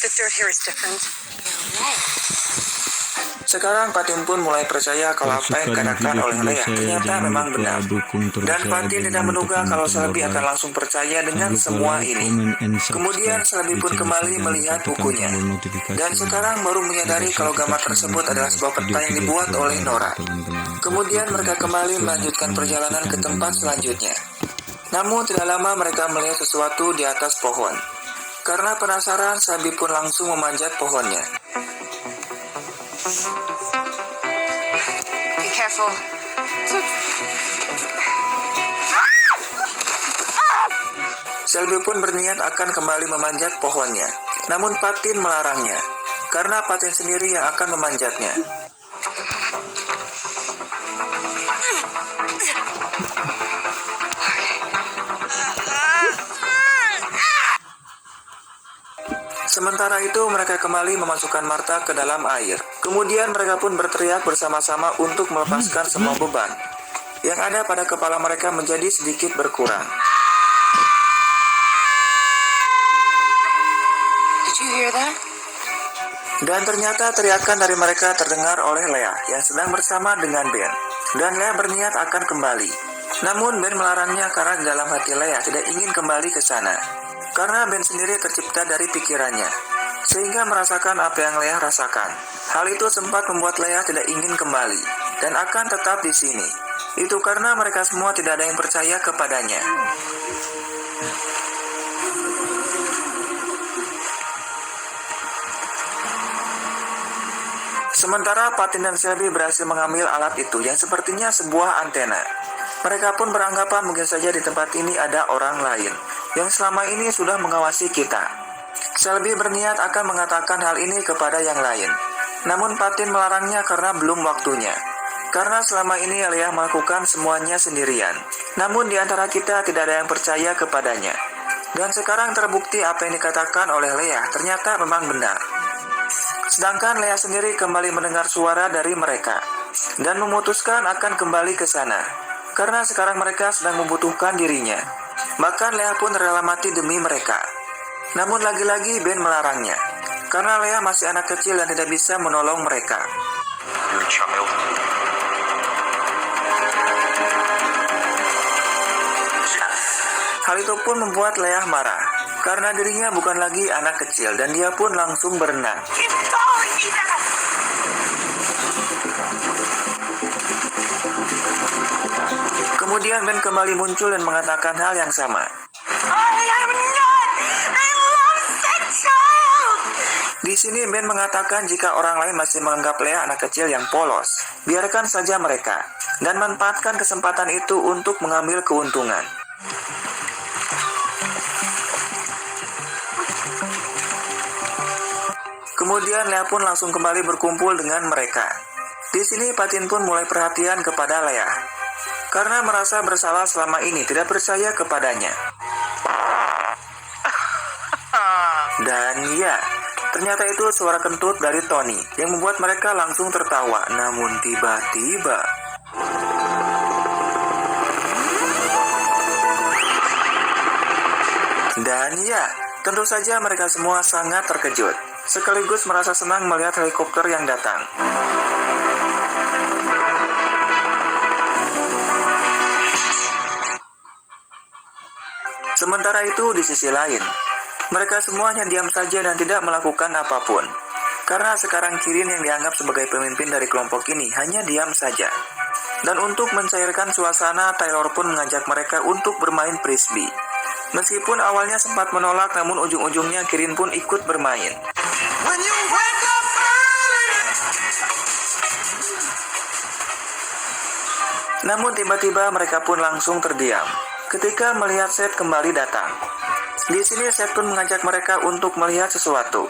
The dirt here is different. Sekarang Fatin pun mulai percaya kalau apa yang dikatakan oleh Leah ternyata memang benar. Dan Fatin tidak menduga kalau Selby akan langsung percaya dengan semua ini. Kemudian Selby pun kembali melihat bukunya. Dan sekarang baru menyadari kalau gambar tersebut adalah sebuah peta yang dibuat oleh Nora. Kemudian mereka kembali melanjutkan perjalanan ke tempat selanjutnya. Namun tidak lama mereka melihat sesuatu di atas pohon. Karena penasaran, Selby pun langsung memanjat pohonnya. Be careful. Selby pun berniat akan kembali memanjat pohonnya. Namun Fatin melarangnya. Karena Fatin sendiri yang akan memanjatnya. Sementara itu mereka kembali memasukkan Martha ke dalam air. Kemudian mereka pun berteriak bersama-sama untuk melepaskan semua beban yang ada pada kepala mereka menjadi sedikit berkurang. Did you hear that? Dan ternyata teriakan dari mereka terdengar oleh Leah yang sedang bersama dengan Ben. Dan Leah berniat akan kembali. Namun Ben melarangnya karena di dalam hati Leah tidak ingin kembali ke sana. Karena Ben sendiri tercipta dari pikirannya, sehingga merasakan apa yang Leah rasakan. Hal itu sempat membuat Leah tidak ingin kembali, dan akan tetap di sini. Itu karena mereka semua tidak ada yang percaya kepadanya. Sementara Fatin dan Selby berhasil mengambil alat itu yang sepertinya sebuah antena. Mereka pun beranggapan mungkin saja di tempat ini ada orang lain yang selama ini sudah mengawasi kita. Selby berniat akan mengatakan hal ini kepada yang lain. Namun Fatin melarangnya karena belum waktunya. Karena selama ini Leah melakukan semuanya sendirian. Namun di antara kita tidak ada yang percaya kepadanya. Dan sekarang terbukti apa yang dikatakan oleh Leah ternyata memang benar. Sedangkan Leah sendiri kembali mendengar suara dari mereka dan memutuskan akan kembali ke sana. Karena sekarang mereka sedang membutuhkan dirinya. Bahkan Leah pun rela mati demi mereka. Namun lagi-lagi Ben melarangnya. Karena Leah masih anak kecil dan tidak bisa menolong mereka. You're a child. Hal itu pun membuat Leah marah. Karena dirinya bukan lagi anak kecil dan dia pun langsung berenang. Kemudian Ben kembali muncul dan mengatakan hal yang sama. Di sini Ben mengatakan jika orang lain masih menganggap Leah anak kecil yang polos, biarkan saja mereka dan manfaatkan kesempatan itu untuk mengambil keuntungan. Kemudian Leah pun langsung kembali berkumpul dengan mereka. Di sini Fatin pun mulai perhatian kepada Leah. Karena merasa bersalah selama ini tidak percaya kepadanya. Dan ya, ternyata itu suara kentut dari Tony yang membuat mereka langsung tertawa. Namun tiba-tiba dan ya, tentu saja mereka semua sangat terkejut. Sekaligus merasa senang melihat helikopter yang datang. Sementara itu di sisi lain, mereka semuanya diam saja dan tidak melakukan apapun. Karena sekarang Kirin yang dianggap sebagai pemimpin dari kelompok ini hanya diam saja. Dan untuk mencairkan suasana, Taylor pun mengajak mereka untuk bermain frisbee. Meskipun awalnya sempat menolak, namun ujung-ujungnya Kirin pun ikut bermain. Namun tiba-tiba mereka pun langsung terdiam ketika melihat Seth kembali datang. Di sini Seth pun mengajak mereka untuk melihat sesuatu.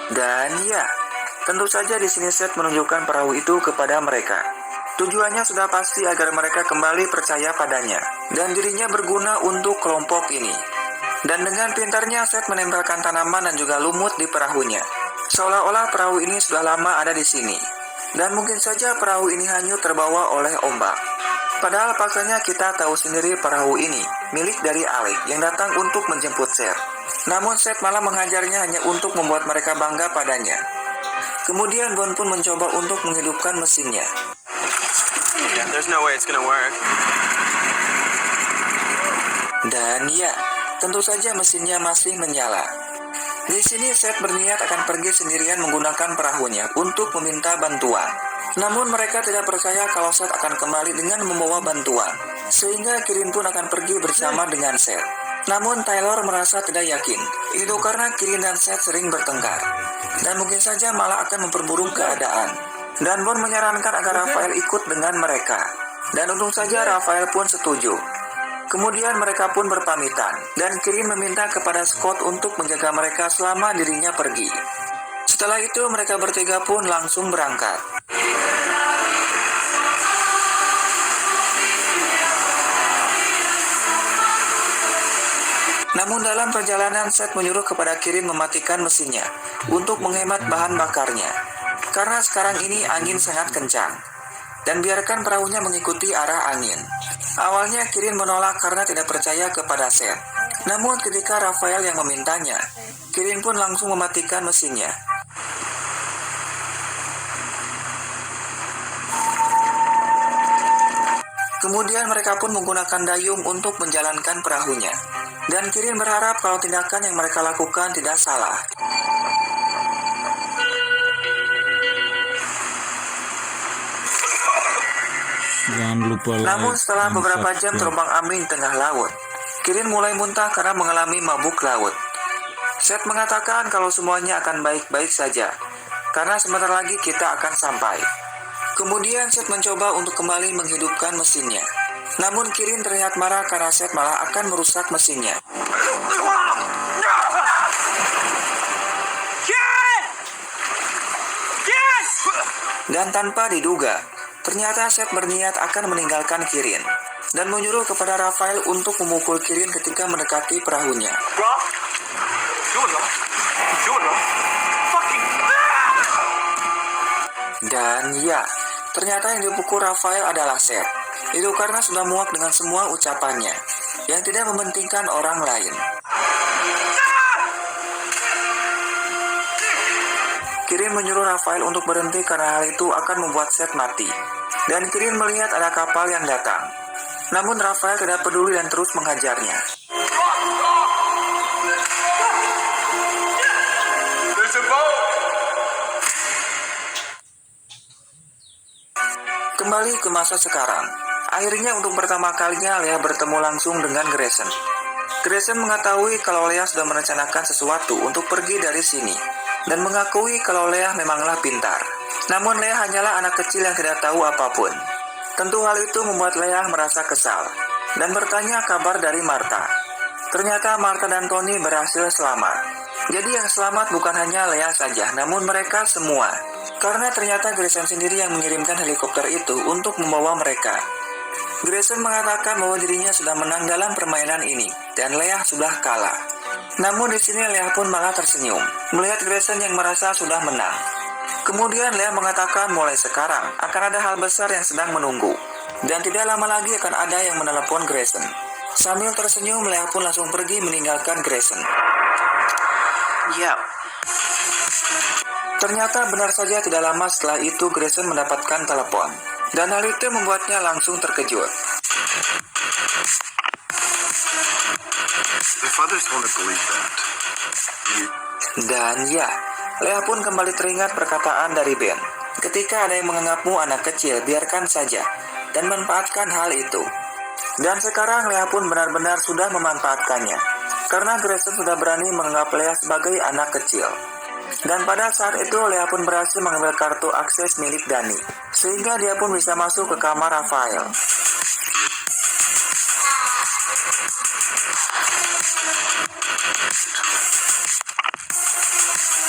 Dan ya, tentu saja di sini Seth menunjukkan perahu itu kepada mereka. Tujuannya sudah pasti agar mereka kembali percaya padanya dan dirinya berguna untuk kelompok ini. Dan dengan pintarnya Seth menempelkan tanaman dan juga lumut di perahunya. Seolah-olah perahu ini sudah lama ada di sini. Dan mungkin saja perahu ini hanyut terbawa oleh ombak. Padahal faktanya kita tahu sendiri perahu ini milik dari Alec yang datang untuk menjemput Seth. Namun Seth malah menghajarnya hanya untuk membuat mereka bangga padanya. Kemudian Bond pun mencoba untuk menghidupkan mesinnya. Yeah, there's no way it's gonna work. Dan ya, tentu saja mesinnya masih menyala. Di sini Seth berniat akan pergi sendirian menggunakan perahunya untuk meminta bantuan. Namun mereka tidak percaya kalau Seth akan kembali dengan membawa bantuan, sehingga Kirin pun akan pergi bersama dengan Seth. Namun Taylor merasa tidak yakin, itu karena Kirin dan Seth sering bertengkar, dan mungkin saja malah akan memperburuk keadaan. Dan Bond menyarankan agar Raphael ikut dengan mereka, dan untung saja Raphael pun setuju. Kemudian mereka pun berpamitan, dan Kirin meminta kepada Scott untuk menjaga mereka selama dirinya pergi. Setelah itu mereka bertiga pun langsung berangkat. Namun dalam perjalanan Seth menyuruh kepada Kirin mematikan mesinnya untuk menghemat bahan bakarnya. Karena sekarang ini angin sangat kencang. Dan biarkan perahunya mengikuti arah angin. Awalnya Kirin menolak karena tidak percaya kepada Seth. Namun ketika Raphael yang memintanya, Kirin pun langsung mematikan mesinnya. Kemudian mereka pun menggunakan dayung untuk menjalankan perahunya. Dan Kirin berharap kalau tindakan yang mereka lakukan tidak salah. Jangan lupa like Namun setelah dan beberapa jam subscribe. terbang ambing tengah laut, Kirin mulai muntah karena mengalami mabuk laut. Seth mengatakan kalau semuanya akan baik-baik saja, karena sebentar lagi kita akan sampai. Kemudian Seth mencoba untuk kembali menghidupkan mesinnya. Namun Kirin terlihat marah karena Seth malah akan merusak mesinnya. Dan tanpa diduga, ternyata Seth berniat akan meninggalkan Kirin dan menyuruh kepada Raphael untuk memukul Kirin ketika mendekati perahunya. Dan ya, ternyata yang dipukul Raphael adalah Seth. Itu karena sudah muak dengan semua ucapannya yang tidak mementingkan orang lain. Kirin menyuruh Raphael untuk berhenti karena hal itu akan membuat Seth mati. Dan Kirin melihat ada kapal yang datang. Namun Raphael tidak peduli dan terus menghajarnya. There's a boat! Kembali ke masa sekarang. Akhirnya untuk pertama kalinya Leah bertemu langsung dengan Grayson. Grayson mengetahui kalau Leah sudah merencanakan sesuatu untuk pergi dari sini. Dan mengakui kalau Leah memanglah pintar. Namun Leah hanyalah anak kecil yang tidak tahu apapun. Tentu hal itu membuat Leah merasa kesal dan bertanya kabar dari Martha. Ternyata Martha dan Tony berhasil selamat. Jadi yang selamat bukan hanya Leah saja, namun mereka semua. Karena ternyata Grayson sendiri yang mengirimkan helikopter itu untuk membawa mereka. Grayson mengatakan bahwa dirinya sudah menang dalam permainan ini dan Leah sudah kalah. Namun di sini Leah pun malah tersenyum melihat Grayson yang merasa sudah menang. Kemudian Leah mengatakan mulai sekarang akan ada hal besar yang sedang menunggu dan tidak lama lagi akan ada yang menelepon Grayson. Sambil tersenyum, Leah pun langsung pergi meninggalkan Grayson. Yep. Ternyata benar saja tidak lama setelah itu Grayson mendapatkan telepon dan hal itu membuatnya langsung terkejut. If others want to believe that, Dan ya, Leah pun kembali teringat perkataan dari Ben. Ketika ada yang menganggapmu anak kecil, biarkan saja dan manfaatkan hal itu. Dan sekarang Leah pun benar-benar sudah memanfaatkannya. Karena Grayson sudah berani menganggap Leah sebagai anak kecil. Dan pada saat itu Leah pun berhasil mengambil kartu akses milik Dani. Sehingga dia pun bisa masuk ke kamar Raphael.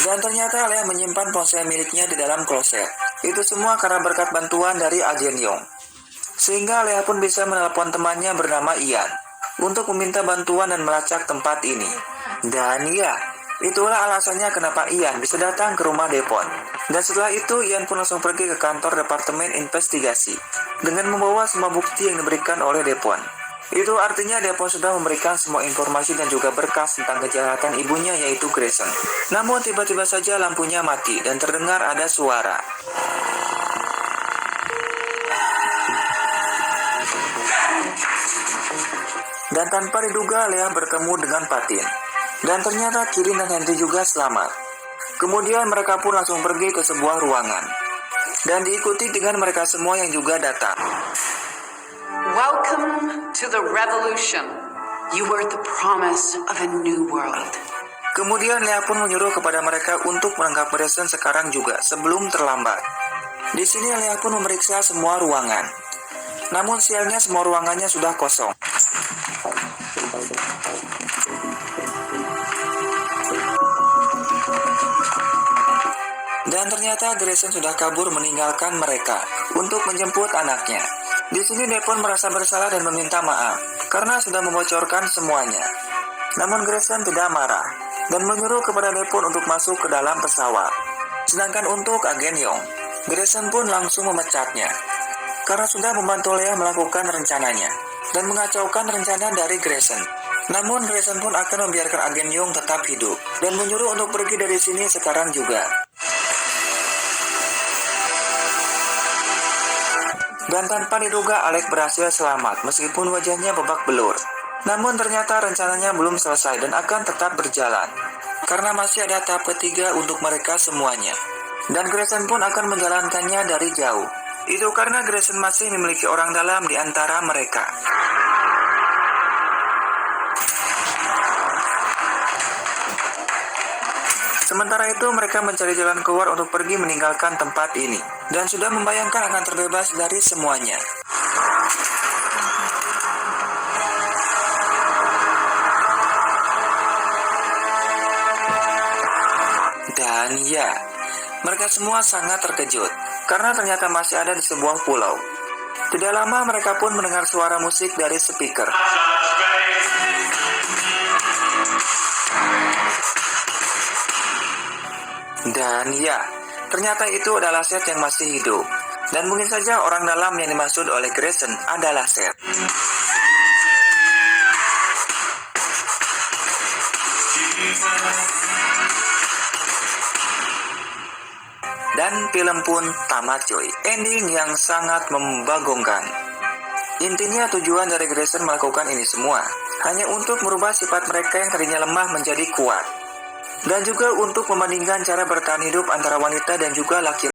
Dan ternyata Leah menyimpan ponsel miliknya di dalam kloset. Itu semua karena berkat bantuan dari Agen Yong. Sehingga Leah pun bisa menelepon temannya bernama Ian untuk meminta bantuan dan melacak tempat ini. Dan ya, Itulah alasannya kenapa Ian bisa datang ke rumah Depon. Dan setelah itu Ian pun langsung pergi ke kantor Departemen Investigasi dengan membawa semua bukti yang diberikan oleh Depon. Itu artinya Depon sudah memberikan semua informasi dan juga berkas tentang kejahatan ibunya yaitu Grayson. Namun tiba-tiba saja lampunya mati dan terdengar ada suara. Dan tanpa diduga Leah bertemu dengan Patin. Dan ternyata Kirin dan Henry juga selamat. Kemudian mereka pun langsung pergi ke sebuah ruangan. Dan diikuti dengan mereka semua yang juga datang. Welcome to the revolution. You are the promise of a new world. Kemudian Leah pun menyuruh kepada mereka untuk menangkap Grayson sekarang juga sebelum terlambat. Di sini Leah pun memeriksa semua ruangan. Namun sialnya semua ruangannya sudah kosong. Dan ternyata Grayson sudah kabur meninggalkan mereka untuk menjemput anaknya. Di sini Depon merasa bersalah dan meminta maaf karena sudah membocorkan semuanya. Namun Grayson tidak marah dan menyuruh kepada Depon untuk masuk ke dalam pesawat. Sedangkan untuk agen Young, Grayson pun langsung memecatnya karena sudah membantu Leah melakukan rencananya dan mengacaukan rencana dari Grayson. Namun Grayson pun akan membiarkan agen Young tetap hidup dan menyuruh untuk pergi dari sini sekarang juga. Dan tanpa diduga Alex berhasil selamat meskipun wajahnya babak belur. Namun ternyata rencananya belum selesai dan akan tetap berjalan karena masih ada tahap ketiga untuk mereka semuanya. Dan Grayson pun akan menjalankannya dari jauh. Itu karena Grayson masih memiliki orang dalam di antara mereka. Sementara itu mereka mencari jalan keluar untuk pergi meninggalkan tempat ini dan sudah membayangkan akan terbebas dari semuanya. Dan ya, mereka semua sangat terkejut karena ternyata masih ada di sebuah pulau. Tidak lama mereka pun mendengar suara musik dari speaker. Dan ya, ternyata itu adalah Seth yang masih hidup. Dan mungkin saja orang dalam yang dimaksud oleh Grayson adalah Seth. Dan film pun tamat cuy. Ending yang sangat membagongkan. Intinya tujuan dari Grayson melakukan ini semua hanya untuk merubah sifat mereka yang tadinya lemah menjadi kuat. Dan juga untuk membandingkan cara bertahan hidup antara wanita dan juga laki-laki.